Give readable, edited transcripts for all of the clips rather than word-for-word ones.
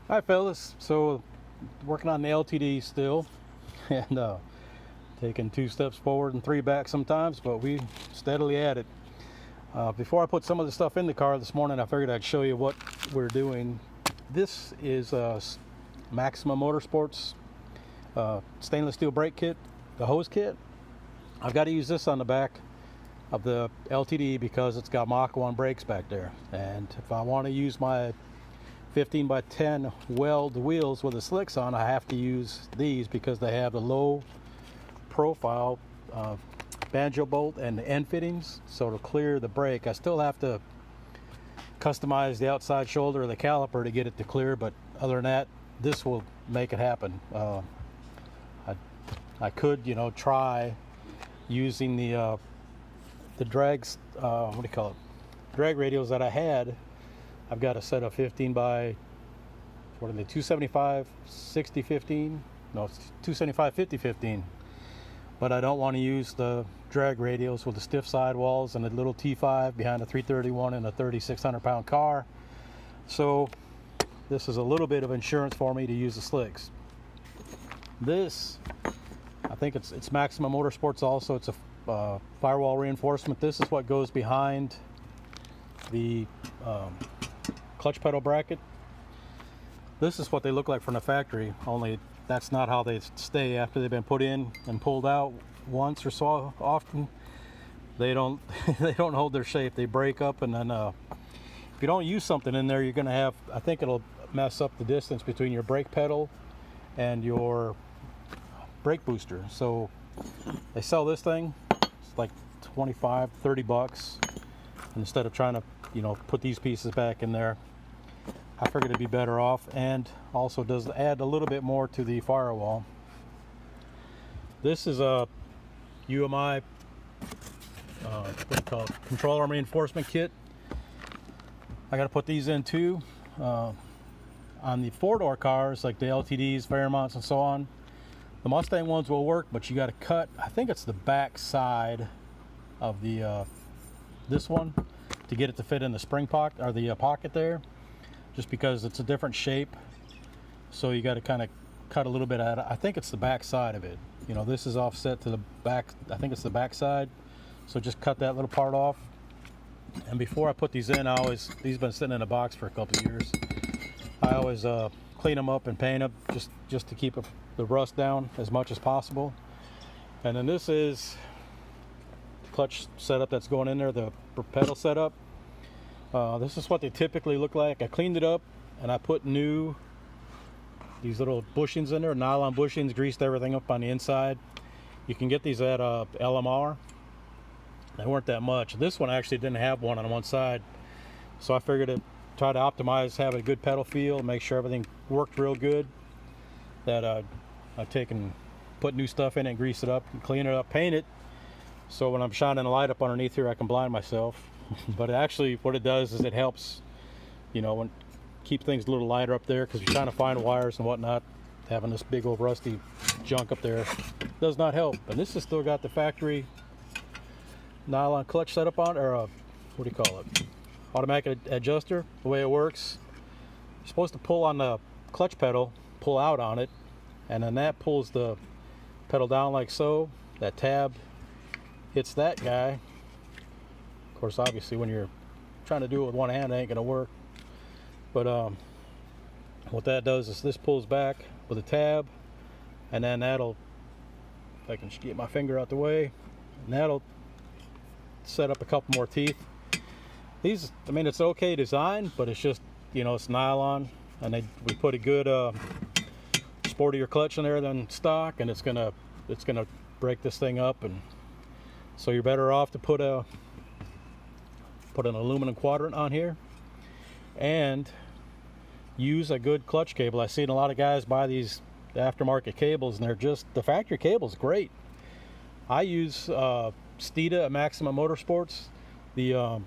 Hi fellas, so working on the LTD still and taking 2 steps forward and 3 back sometimes, but we steadily at it. Before I put some of the stuff in the car this morning, I figured I'd show you what we're doing. This is Maxima Motorsports stainless steel brake kit, the hose kit. I've got to use this on the back of the LTD because it's got Mach 1 brakes back there, and if I want to use my 15 by 10 weld wheels with the slicks on, I have to use these because they have the low profile banjo bolt and the end fittings. So to clear the brake, I still have to customize the outside shoulder of the caliper to get it to clear, but other than that, this will make it happen. I could, try using the drags, what do you call it, drag radials that I had. I've got a set of 15 by, what are they, 275 60 15? No, it's 275 50 15. But I don't want to use the drag radials with the stiff sidewalls and a little T5 behind a 331 and a 3,600 pound car. So this is a little bit of insurance for me to use the slicks. This, I think it's Maxima Motorsports also. It's a firewall reinforcement. This is what goes behind the clutch pedal bracket. This is what they look like from the factory, only that's not how they stay after they've been put in and pulled out once or so often. They don't they don't hold their shape. They break up, and then if you don't use something in there, you're going to have, I think it'll mess up the distance between your brake pedal and your brake booster. So they sell this thing, it's like 25, 30 bucks. Instead of trying to, put these pieces back in there, I figured it'd be better off, and also does add a little bit more to the firewall. This is a UMI what do you call it, control arm reinforcement kit. I got to put these in too. On the 4-door cars like the LTDs, Fairmonts, and so on, the Mustang ones will work, but you got to cut, I think it's the back side of the this one to get it to fit in the spring pocket, or the pocket there, just because it's a different shape. So you got to kind of cut a little bit out. I think it's the back side of it. This is offset to the back. I think it's the back side. So just cut that little part off. And before I put these in, these been sitting in a box for a couple of years. I always clean them up and paint them just to keep the rust down as much as possible. And then this is the clutch setup that's going in there, the pedal setup. This is what they typically look like. I cleaned it up and I put these little bushings in there, nylon bushings, greased everything up on the inside. You can get these at LMR. They weren't that much. This one actually didn't have one on one side, so I figured to try to optimize, have a good pedal feel, make sure everything worked real good. That I've put new stuff in it and grease it up and clean it up, paint it, so when I'm shining a light up underneath here I can blind myself. But actually what it does is it helps, keep things a little lighter up there, because you're trying to find wires and whatnot. Having this big old rusty junk up there does not help. And this has still got the factory nylon clutch setup on, or what do you call it, automatic adjuster. The way it works, you're supposed to pull on the clutch pedal, pull out on it, and then that pulls the pedal down like so. That tab hits that guy. Of course, obviously when you're trying to do it with one hand, it ain't gonna work. But what that does is this pulls back with a tab, and then that'll, if I can just get my finger out the way, and that'll set up a couple more teeth. These, it's okay design, but it's just, it's nylon, and we put a good sportier clutch in there than stock, and it's gonna break this thing up. And so you're better off to put an aluminum quadrant on here and use a good clutch cable. I've seen a lot of guys buy these aftermarket cables, and the factory cable's great. I use Steeda at Maxima Motorsports. The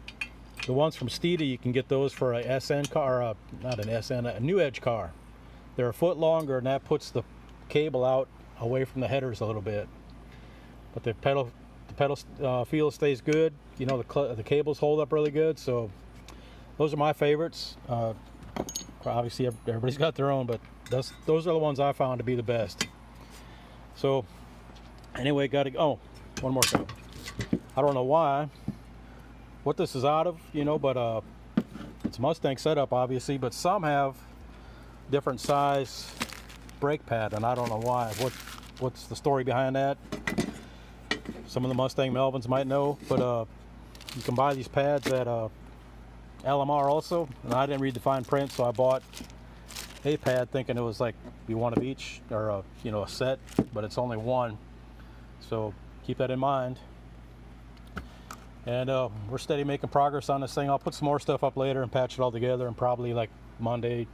ones from Steeda, you can get those for a SN car, not an SN, a New Edge car. They're a foot longer, and that puts the cable out away from the headers a little bit. But the pedal feel stays good. The cables hold up really good. So those are my favorites. Of Obviously, everybody's got their own, but those are the ones I found to be the best. So, anyway, oh, one more thing. I don't know what this is out of, but it's a Mustang setup, obviously, but some have different size brake pad, and I don't know why. What's the story behind that? Some of the Mustang Melvins might know, but you can buy these pads at LMR also, and I didn't read the fine print, so I bought a pad thinking it was like one of each, or a set, but it's only one. So keep that in mind. And we're steady making progress on this thing. I'll put some more stuff up later and patch it all together, and probably like Monday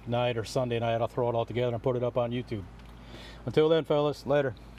night or Sunday night I'll throw it all together and put it up on YouTube. Until then, fellas, later.